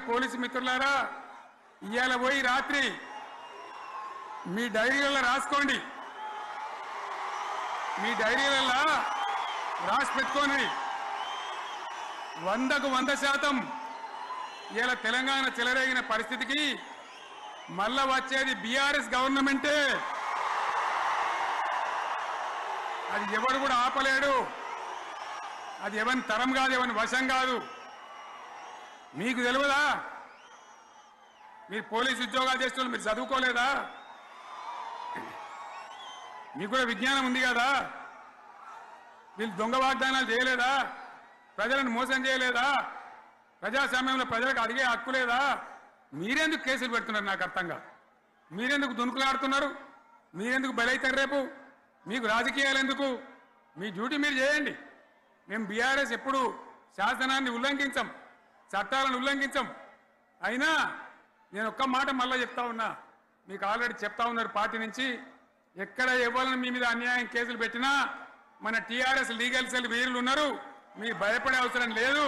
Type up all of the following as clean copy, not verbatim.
Police మిత్రులారా ఇయాల పోయి రాత్రి మీ డైరీలలో రాసుకోండి, మీ డైరీలలో రాసి పెట్టుకోండి. 100కు 100% ఇలా తెలంగాణ చెలరేగిన పరిస్థితికి మళ్ళా వచ్చేది బీఆర్ఎస్ గవర్నమెంటే. అది ఎవరు కూడా ఆపలేడు. అది ఎవరి తరం కాదు, ఎవరి వశం కాదు. మీకు తెలియదా? మీరు పోలీసు ఉద్యోగాలు చేస్తున్నారు, మీరు చదువుకోలేదా? మీకు కూడా విజ్ఞానం ఉంది కదా? వీళ్ళు దొంగ వాగ్దానాలు చేయలేదా? ప్రజలను మోసం చేయలేదా? ప్రజాస్వామ్యంలో ప్రజలకు అడిగే హక్కు లేదా? మీరెందుకు కేసులు పెడుతున్నారు? నాకు అర్థం కాదు. మీరెందుకు దునుకులాడుతున్నారు? మీరెందుకు బలైతారు? రేపు మీకు రాజకీయాలు ఎందుకు? మీ డ్యూటీ మీరు చేయండి. మేము బీఆర్ఎస్ ఎప్పుడు శాసనాన్ని ఉల్లంఘించాం, చట్టాలను ఉల్లంఘించాం. అయినా నేను ఒక్క మాట మళ్ళీ చెప్తా ఉన్నా, మీకు ఆల్రెడీ చెప్తా ఉన్నారు పార్టీ నుంచి, ఎక్కడ ఎవరిని మీ మీద అన్యాయం కేసులు పెట్టినా మన టీఆర్ఎస్ లీగల్ సెల్ వీరులు ఉన్నారు, మీరు భయపడే అవసరం లేదు.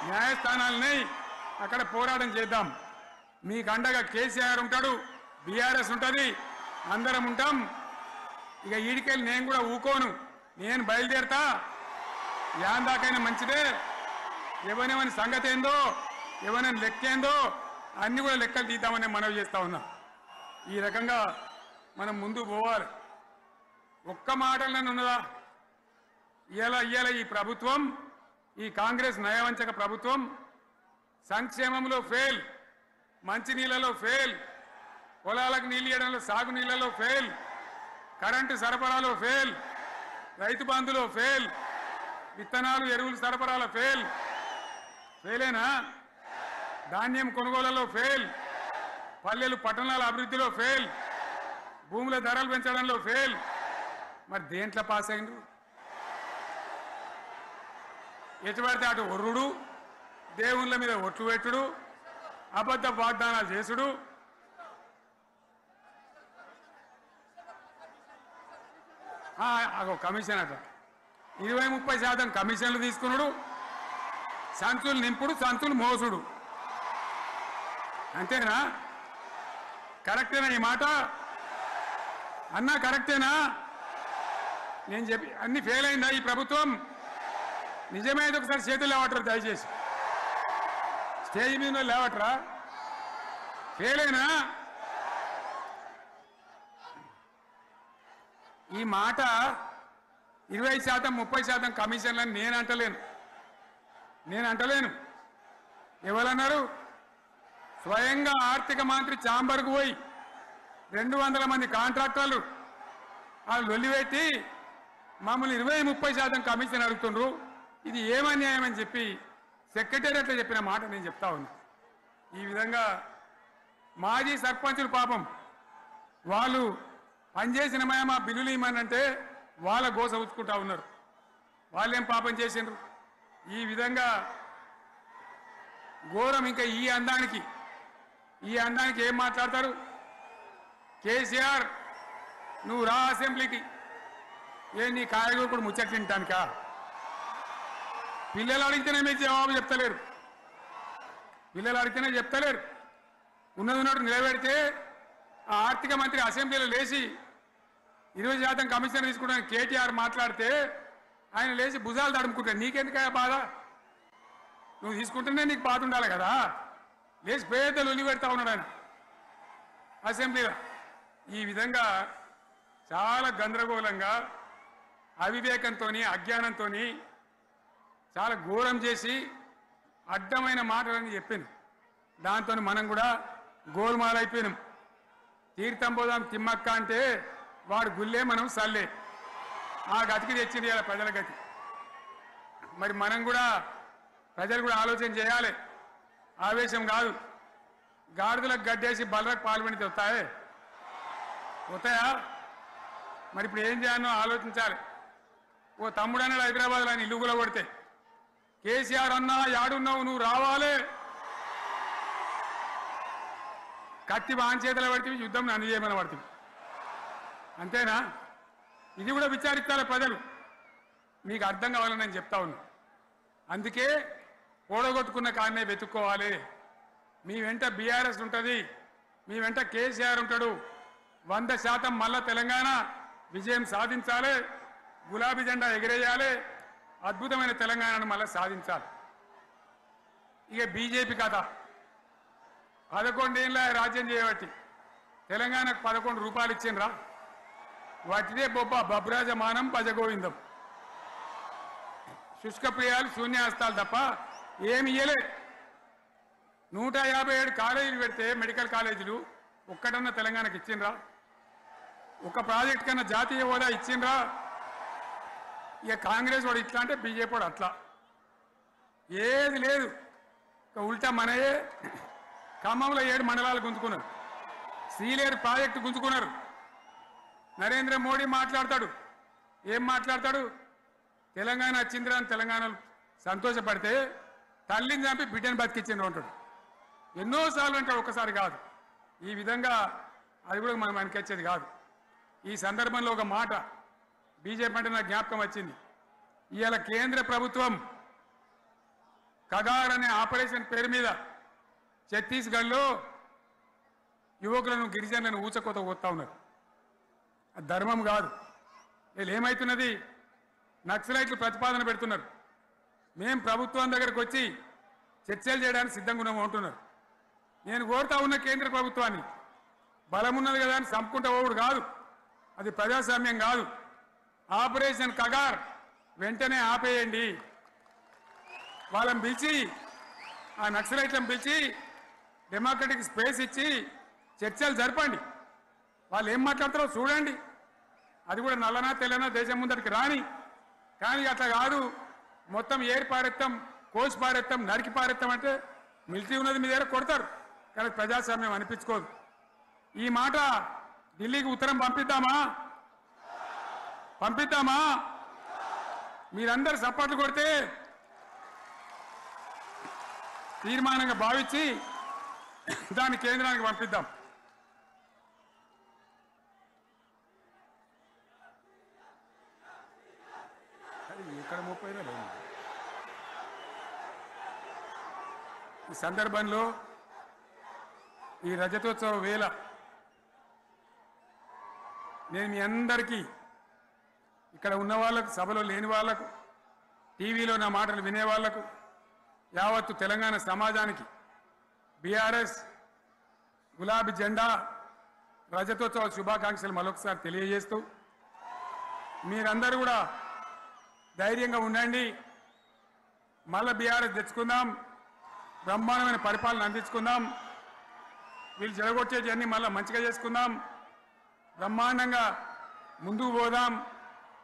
న్యాయస్థానాలని అక్కడ పోరాటం చేద్దాం. మీకు అండగా కేసీఆర్ ఉంటాడు, బీఆర్ఎస్ ఉంటుంది, అందరం ఉంటాం. ఇక ఈడికెళ్ళి నేను కూడా ఊకోను, నేను బయలుదేరతా. యాందాకైనా మంచిదే. ఎవరెవరి సంగతి ఏందో, ఎవరైనా లెక్కేందో అన్ని కూడా లెక్కలు తీద్దామని మనవి చేస్తా ఉన్నా. ఈ రకంగా మనం ముందు పోవాలి. ఒక్క మాటలనే ఉన్నదా? ఇవాళ ఈ ప్రభుత్వం, ఈ కాంగ్రెస్ నయవంచక ప్రభుత్వం సంక్షేమంలో ఫెయిల్, మంచినీళ్ళలో ఫెయిల్, పొలాలకు నీళ్ళు ఇవ్వడంలో, సాగు నీళ్లలో ఫెయిల్, కరెంటు సరఫరాలో ఫెయిల్, రైతు బంధులో ఫెయిల్, విత్తనాలు ఎరువులు సరఫరాలో ఫెయిలేనా? ధాన్యం కొనుగోలులో ఫెయిల్, పల్లెలు పట్టణాల అభివృద్ధిలో ఫెయిల్, భూముల ధరలు పెంచడంలో ఫెయిల్. మరి దేంట్లో పాస్ అయిండు? ఎటుపడితే అటు ఒర్రుడు, దేవుళ్ళ మీద ఒట్లు పెట్టుడు, అబద్ధ వాగ్దానాలు చేసుడు. కమిషన్ అట 20-30% కమిషన్లు తీసుకున్నాడు, సంచులు నింపుడు, సంచులు మోసుడు. అంతేనా? కరెక్టేనా ఈ మాట? అన్నా కరెక్టేనా? నేను చెప్పి అన్ని ఫెయిల్ అయిందా ఈ ప్రభుత్వం? నిజమైతే ఒకసారి చేతులు లేవటరు దయచేసి. స్టేజ్ మీద లేవటరా? ఫెయిల్ అయినా? ఈ మాట 20% 30% కమిషన్లని నేను అంటలేను. ఎవరన్నారు? స్వయంగా ఆర్థిక మంత్రి ఛాంబర్కు పోయి 200 మంది కాంట్రాక్టర్లు వాళ్ళు లొల్లిపెట్టి మమ్మల్ని 20-30% కమిషన్ అడుగుతుండ్రు, ఇది ఏమన్యాయం అని చెప్పి సెక్రటేరియట్లో చెప్పిన మాట నేను చెప్తా ఉన్నా. ఈ విధంగా మాజీ సర్పంచులు పాపం వాళ్ళు పనిచేసిన మా బిల్లులు ఇవ్వమనంటే వాళ్ళ గోస ఉంచుకుంటా ఉన్నారు. వాళ్ళేం పాపం చేసిండ్రు? ఈ విధంగా ఘోరం. ఇంకా ఈ అందానికి ఏం మాట్లాడతారు? కేసీఆర్ నువ్వు రా అసెంబ్లీకి, నీ కాయగూరకుడు ముచ్చట తింటానికా? పిల్లలు అడిగితేనే మీరు జవాబు చెప్తలేరు. ఉన్నది ఉన్నట్టు నిలబెడితే ఆ ఆర్థిక మంత్రి అసెంబ్లీలో లేచి 20% కమిషన్ తీసుకోవడానికి కేటీఆర్ మాట్లాడితే ఆయన లేచి భుజాలు తడుముకుంటాడు. నీకెందుకయ్యా బాధ? నువ్వు తీసుకుంటేనే నీకు బాధ ఉండాలి కదా. లేచి పేదలు ఒలి పెడతా ఉన్నాడు ఆయన అసెంబ్లీలో. ఈ విధంగా చాలా గందరగోళంగా, అవివేకంతో, అజ్ఞానంతో చాలా ఘోరం చేసి అడ్డమైన మాటలని చెప్పింది. దాంతో మనం కూడా గోల్మాలైపోయినాం. తీర్థం పోదాం తిమ్మక్క అంటే వాడు గుల్లే, మనం సల్లే. ఆ గతికి తెచ్చింది ఇలా ప్రజల గతి. మరి మనం కూడా, ప్రజలు కూడా ఆలోచన చేయాలి. ఆవేశం కాదు. గాడిదలకు గడ్డేసి బలరకు పాల్పడితే వస్తాయా? మరి ఇప్పుడు ఏం చేయాలో ఆలోచించాలి. ఓ తమ్ముడు అన్నాడు హైదరాబాద్లో, ఆయన ఇల్లు కూడా కొడితే, కేసీఆర్ అన్నా యాడున్నావు, నువ్వు రావాలి. కత్తి బాంచేతలు పడితే యుద్ధం నన్ను చేయమని పడుతుంది. అంతేనా? ఇది కూడా విచారిస్తారు ప్రజలు. మీకు అర్థం కావాలని నేను చెప్తా ఉన్నా. అందుకే ఓడగొట్టుకున్న కాడనే వెతుక్కోవాలి. మీ వెంట బీఆర్ఎస్ ఉంటుంది, మీ వెంట కేసీఆర్ ఉంటాడు. 100% మళ్ళా తెలంగాణ విజయం సాధించాలి, గులాబీ జెండా ఎగిరేయాలి, అద్భుతమైన తెలంగాణను మళ్ళీ సాధించాలి. ఇక బీజేపీ కథ 11 ఏళ్ళ రాజ్యం చేయబట్టి తెలంగాణకు 11 రూపాయలు ఇచ్చిండ్రా? వాటిదే బొబ్బ బబ్రాజమానం భజగోవిందం, శుష్క ప్రియాలు శూన్యాస్తాలు తప్ప ఏమి ఇయ్యలే. 157 కాలేజీలు పెడితే మెడికల్ కాలేజీలు ఒక్కటన్నా తెలంగాణకు ఇచ్చిండ్రా? ఒక ప్రాజెక్ట్ కన్నా జాతీయ హోదా ఇచ్చిండ్రా? ఇక కాంగ్రెస్ వాడు ఇట్లా అంటే బీజేపీ వాడు అట్లా, ఏది లేదు. ఇక ఉల్టా మనయే ఖమ్మంలో 7 మండలాలు గుంజుకున్నారు, సీలేరు ప్రాజెక్టు గుంజుకున్నారు. నరేంద్ర మోడీ మాట్లాడతాడు, ఏం మాట్లాడతాడు? తెలంగాణ వచ్చిందిరా అని తెలంగాణలో సంతోషపడితే తల్లిని చంపి బిడ్డను బతికిచ్చిండ్రు అంటాడు. ఎన్నోసార్లు అంటాడు, ఒక్కసారి కాదు. ఈ విధంగా అది కూడా మనం అనిపించేది కాదు. ఈ సందర్భంలో ఒక మాట బీజేపీ అంటే నాకు జ్ఞాపకం వచ్చింది. ఇవాళ కేంద్ర ప్రభుత్వం కగార్ అనే ఆపరేషన్ పేరు మీద ఛత్తీస్గఢ్లో యువకులను గిరిజనులను ఊచకోత పోతా ఉన్నారు. అది ధర్మం కాదు. వీళ్ళు ఏమవుతున్నది, నక్సలైట్లు ప్రతిపాదన పెడుతున్నారు. మేము ప్రభుత్వం దగ్గరకు వచ్చి చర్చలు చేయడానికి సిద్ధంగా ఉన్నాము అంటున్నారు. నేను కోరుతా ఉన్న కేంద్ర ప్రభుత్వాన్ని, బలమున్నది కదా అని చంపుకుంటా పోవుడు కాదు, అది ప్రజాస్వామ్యం కాదు. ఆపరేషన్ కగార్ వెంటనే ఆపేయండి. వాళ్ళని పిలిచి, ఆ నక్సలైట్లను పిలిచి డెమోక్రటిక్ స్పేస్ ఇచ్చి చర్చలు జరపండి. వాళ్ళు ఏం మాట్లాడతారో చూడండి. అది కూడా నల్లనా తెల్లనా దేశం ముందరికి రాని. కానీ అట్లా కాదు, మొత్తం ఏరి పారెత్తాం, కోసి పారెత్తాం, నరికి పారెత్తాం అంటే మిలిటరీ ఉన్నది మీ దగ్గర కొడతారు. కానీ ప్రజాస్వామ్యం అనిపించుకోదు. ఈ మాట ఢిల్లీకి ఉత్తరం పంపిద్దామా? పంపిద్దామా? మీరందరూ సపోర్ట్లు కొడితే తీర్మానంగా భావించి దాన్ని కేంద్రానికి పంపిద్దాం. ఇక్కడ 30 ఈ సందర్భంలో ఈ రజతోత్సవ వేళ నేను మీ అందరికీ, ఇక్కడ ఉన్న వాళ్ళకు, సభలో లేని వాళ్లకు, టీవీలో నా మాటలు వినే వాళ్లకు, యావత్తు తెలంగాణ సమాజానికి బీఆర్ఎస్ గులాబీ జెండా రజతోత్సవ శుభాకాంక్షలు మరొకసారి తెలియజేస్తూ, మీరందరూ కూడా ధైర్యంగా ఉండండి. మళ్ళీ బీఆర్ఎస్ తెచ్చుకుందాం, బ్రహ్మాండమైన పరిపాలన అందించుకుందాం. వీళ్ళు జరగొచ్చేటివన్నీ మళ్ళీ మంచిగా చేసుకుందాం, బ్రహ్మాండంగా ముందుకు పోదాం,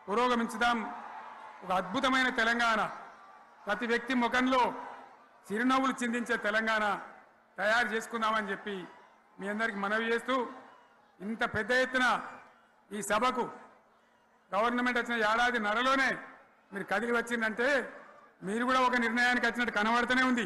పురోగమించుదాం. ఒక అద్భుతమైన తెలంగాణ, ప్రతి వ్యక్తి ముఖంలో చిరునవ్వులు చిందించే తెలంగాణ తయారు చేసుకుందామని చెప్పి మీ అందరికీ మనవి చేస్తూ, ఇంత పెద్ద ఎత్తున ఈ సభకు గవర్నమెంట్ వచ్చిన ఏడాది నరలోనే మీరు కదిలి వచ్చిందంటే మీరు కూడా ఒక నిర్ణయానికి వచ్చినట్టు కనబడుతూనే ఉంది.